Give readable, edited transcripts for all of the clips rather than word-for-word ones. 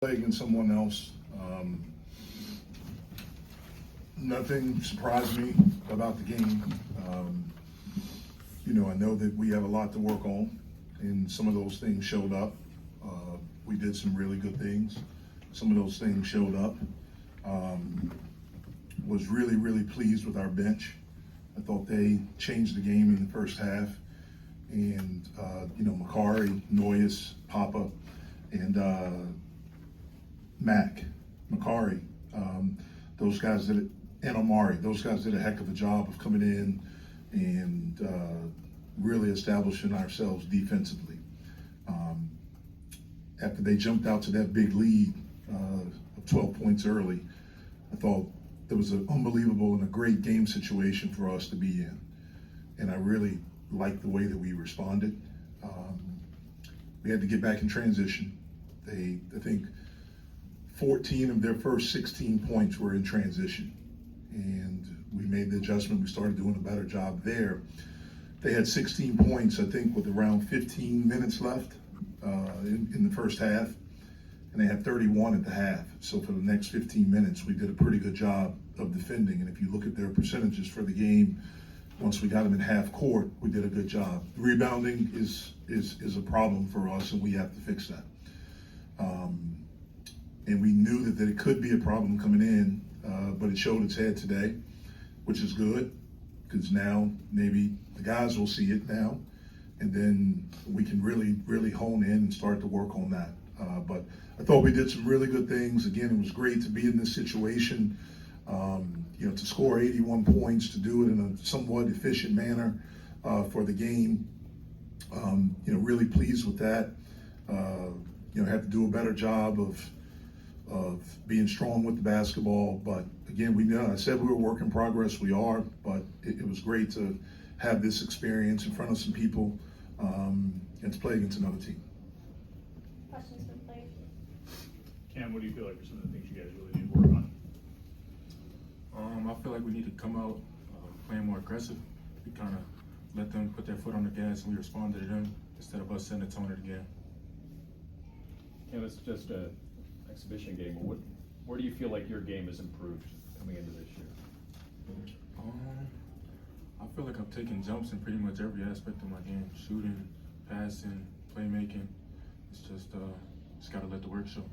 play against someone else. Nothing surprised me about the game. I know that we have a lot to work on, and some of those things showed up. We did some really good things. Some of those things showed up. Was really, really pleased with our bench. I thought they changed the game in the first half. And, Macari, Noyes, Papa, and Mac, Macari, those guys did, and Omari, those guys did a heck of a job of coming in and really establishing ourselves defensively. After they jumped out to that big lead of 12 points early, I thought it was an unbelievable and a great game situation for us to be in. And I really liked the way that we responded. We had to get back in transition. I think 14 of their first 16 points were in transition. And we made the adjustment. We started doing a better job there. They had 16 points, I think, with around 15 minutes left in the first half. And they had 31 at the half. So for the next 15 minutes, we did a pretty good job of defending. And if you look at their percentages for the game, once we got them in half court, we did a good job. Rebounding is a problem for us, and we have to fix that. And we knew that it could be a problem coming in, but it showed its head today, which is good, because now maybe the guys will see it now, and then we can really, really hone in and start to work on that. But I thought we did some really good things. Again, it was great to be in this situation. To score 81 points, to do it in a somewhat efficient manner for the game. Really pleased with that. Have to do a better job of being strong with the basketball. But again, I said we were a work in progress. We are, but it was great to have this experience in front of some people and to play against another team. Questions for the players? Cam, what do you feel like are some of the things you guys really need to work on? I feel like we need to come out playing more aggressive. We kind of let them put their foot on the gas and we responded to them instead of us setting the tone of the game. Cam, it's just an exhibition game. But where do you feel like your game has improved coming into this year? I feel like I'm taking jumps in pretty much every aspect of my game. Shooting, passing, playmaking. It's just got to let the work show.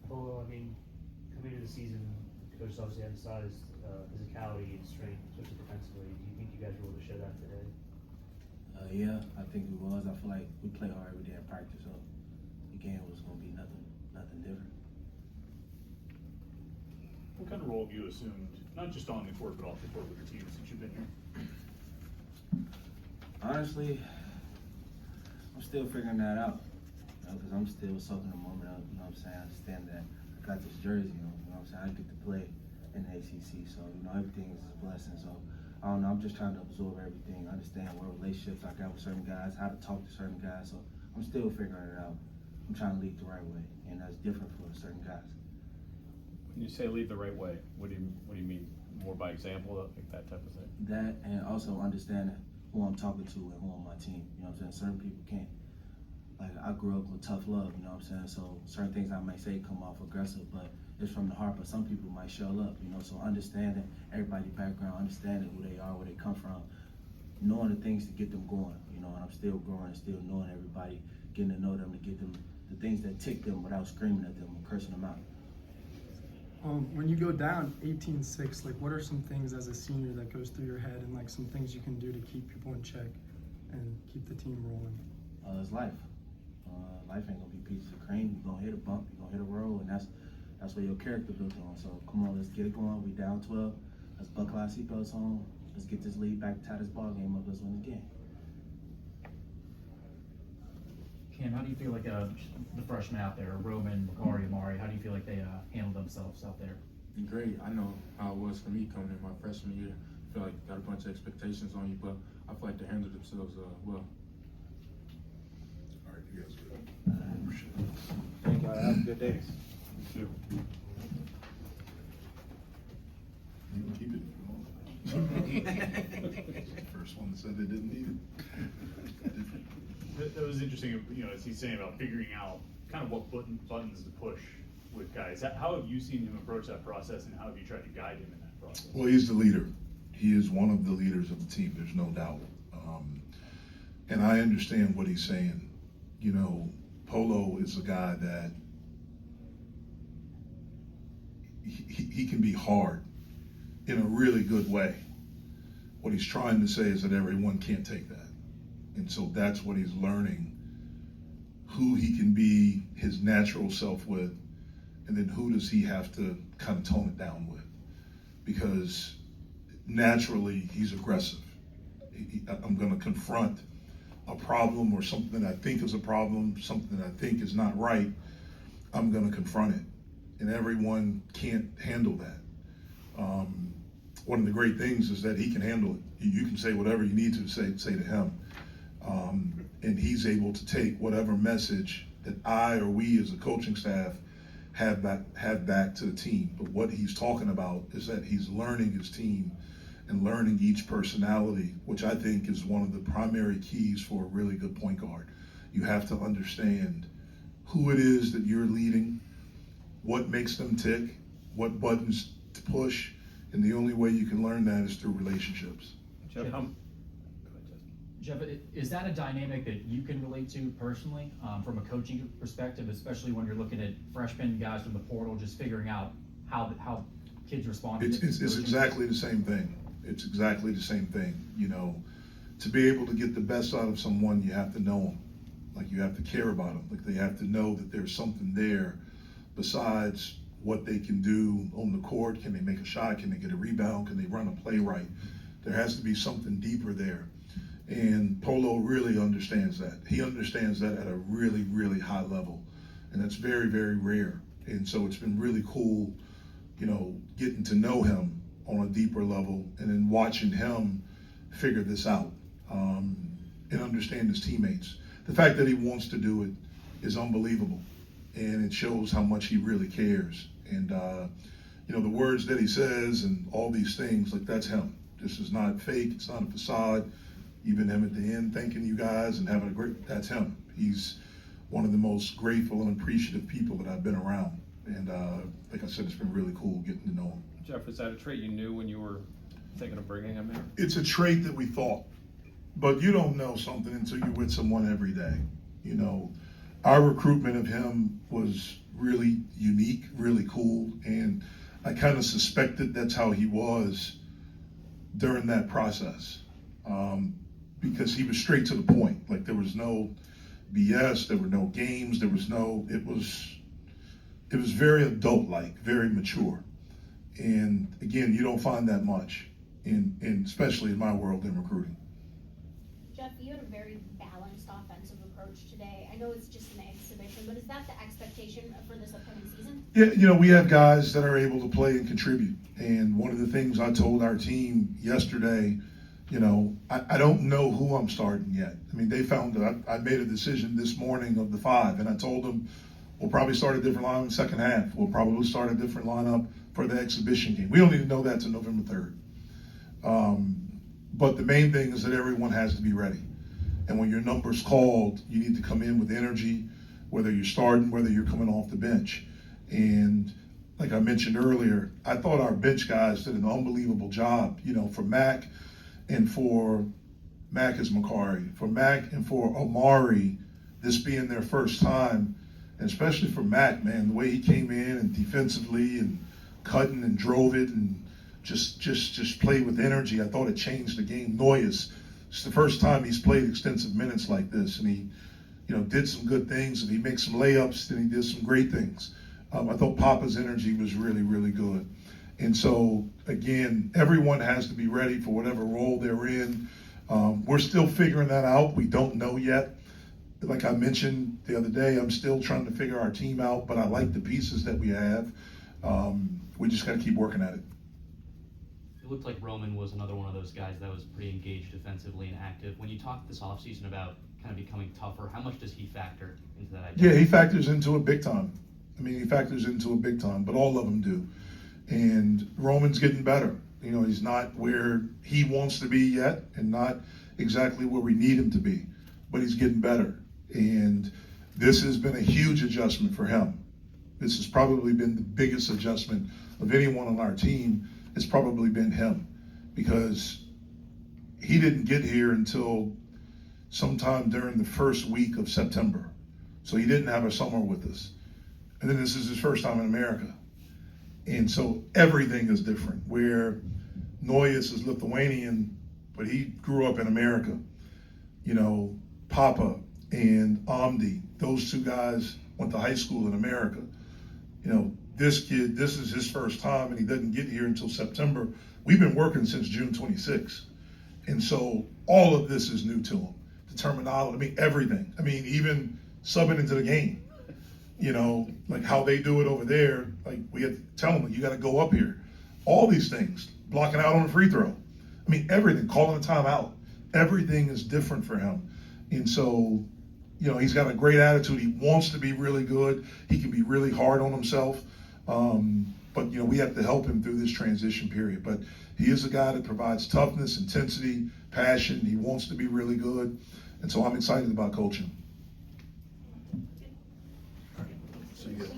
Well, coming into the season, Coach obviously emphasized physicality and strength, especially defensively. Do you think you guys were able to show that today? Yeah, I think we was. I feel like we play hard every day in practice, so the game was going to be nothing different. What kind of role have you assumed, not just on the court, but off the court with your team since you've been here? Honestly, I'm still figuring that out, because I'm still soaking the moment up. You know what I'm saying? I understand that I got this jersey, you know what I'm saying? I get to play in the ACC, so everything is a blessing. So I don't know. I'm just trying to absorb everything, understand what relationships I got with certain guys, how to talk to certain guys. So I'm still figuring it out. I'm trying to lead the right way, and that's different for certain guys. When you say lead the right way, what do you mean? More by example, like that type of thing? That, and also understanding who I'm talking to and who on my team. You know what I'm saying? Certain people can't. Like, I grew up with tough love, you know what I'm saying? So certain things I may say come off aggressive, but it's from the heart. But some people might show up, so understanding everybody's background, understanding who they are, where they come from, knowing the things to get them going, and I'm still growing, still knowing everybody, getting to know them, to get them the things that tick them without screaming at them and cursing them out. When you go down 18-6, what are some things as a senior that goes through your head, and some things you can do to keep people in check and keep the team rolling? It's life. Life ain't gonna be pieces of cream. You're gonna hit a bump, you're gonna hit a roll, and that's where your character built on. So come on, let's get it going. We down 12. Let's buckle our seatbelts on. Let's get this lead back, tie this ball game up. Let's win the game. Cam, how do you feel like the freshmen out there, Roman, Macari, Amari, how do you feel like they handled themselves out there? Great. I know how it was for me coming in my freshman year. I feel like got a bunch of expectations on you, but I feel like they handled themselves well. All right, you guys good. Thank you. Have a good day. You too. You can keep it if you want. First one that said they didn't need it. That was interesting, as he's saying about figuring out kind of what buttons to push with guys. How have you seen him approach that process, and how have you tried to guide him in that process? Well, he's the leader. He is one of the leaders of the team. There's no doubt. And I understand what he's saying. You know, Polo is a guy that he can be hard in a really good way. What he's trying to say is that everyone can't take that. And so that's what he's learning, who he can be his natural self with, and then who does he have to kind of tone it down with. Because naturally, he's aggressive. I'm going to confront a problem or something that I think is a problem, something that I think is not right. I'm going to confront it. And everyone can't handle that. One of the great things is that he can handle it. You can say whatever you need to say to him. And he's able to take whatever message that I or we as a coaching staff have back to the team. But what he's talking about is that he's learning his team and learning each personality, which I think is one of the primary keys for a really good point guard. You have to understand who it is that you're leading, what makes them tick, what buttons to push, and the only way you can learn that is through relationships. Jeff, Jeff, is that a dynamic that you can relate to personally, from a coaching perspective, especially when you're looking at freshmen guys from the portal, just figuring out how kids respond? It's exactly the same thing. It's exactly the same thing. You know, to be able to get the best out of someone, you have to know them. Like, you have to care about them. Like, they have to know that there's something there besides what they can do on the court. Can they make a shot? Can they get a rebound? Can they run a play right? There has to be something deeper there. And Polo really understands that. He understands that at a really, really high level. And that's very, very rare. And so it's been really cool, you know, getting to know him on a deeper level and then watching him figure this out and understand his teammates. The fact that he wants to do it is unbelievable. And it shows how much he really cares. And, you know, the words that he says and all these things, like, that's him. This is not fake. It's not a facade. Even him at the end thanking you guys and having a great, that's him. He's one of the most grateful and appreciative people that I've been around. And like I said, it's been really cool getting to know him. Jeff, is that a trait you knew when you were thinking of bringing him here? It's a trait that we thought, but you don't know something until you're with someone every day. You know, our recruitment of him was really unique, really cool, and I kind of suspected that's how he was during that process. Because he was straight to the point. Like, there was no BS, there were no games, it was very adult-like, very mature. And again, you don't find that much, in especially in my world in recruiting. Jeff, you had a very balanced offensive approach today. I know it's just an exhibition, but is that the expectation for this upcoming season? Yeah, you know, we have guys that are able to play and contribute. And one of the things I told our team yesterday, you know, I don't know who I'm starting yet. I mean, they found that I made a decision this morning of the 5, and I told them we'll probably start a different lineup in the second half. We'll probably start a different lineup for the exhibition game. We don't even know that till November 3rd. But the main thing is that everyone has to be ready. And when your number's called, you need to come in with energy, whether you're starting, whether you're coming off the bench. And like I mentioned earlier, I thought our bench guys did an unbelievable job, you know, for Mac and for Mac is Macari, for Mac and for Omari, this being their first time, and especially for Mac, man, the way he came in and defensively and cutting and drove it and just played with energy. I thought it changed the game. Noyes, it's the first time he's played extensive minutes like this, and he, you know, did some good things, and he made some layups, and he did some great things. I thought Papa's energy was really, really good. And so, again, everyone has to be ready for whatever role they're in. We're still figuring that out. We don't know yet. Like I mentioned the other day, I'm still trying to figure our team out, but I like the pieces that we have. We just got to keep working at it. It looked like Roman was another one of those guys that was pretty engaged defensively and active. When you talk this offseason about kind of becoming tougher, how much does he factor into that idea? Yeah, he factors into it big time. I mean, he factors into it big time, but all of them do. And Roman's getting better. You know, he's not where he wants to be yet and not exactly where we need him to be, but he's getting better. And This has been a huge adjustment for him. This has probably been the biggest adjustment of anyone on our team. It's probably been him, because he didn't get here until sometime during the first week of September. So he didn't have a summer with us. And then this is his first time in America. And so everything is different, where Noyes is Lithuanian, but he grew up in America. You know, Papa and Amdi, those two guys went to high school in America. You know, this kid, this is his first time, and he doesn't get here until September. We've been working since June 26th. And so all of this is new to him. The terminology, I mean, everything. I mean, even subbing into the game. You know, like how they do it over there. Like, we had to tell them, like, you got to go up here. All these things, blocking out on a free throw. I mean, everything, calling a timeout. Everything is different for him. And so, you know, he's got a great attitude. He wants to be really good. He can be really hard on himself. But, you know, we have to help him through this transition period. But he is a guy that provides toughness, intensity, passion. He wants to be really good. And so I'm excited about coaching. So you get,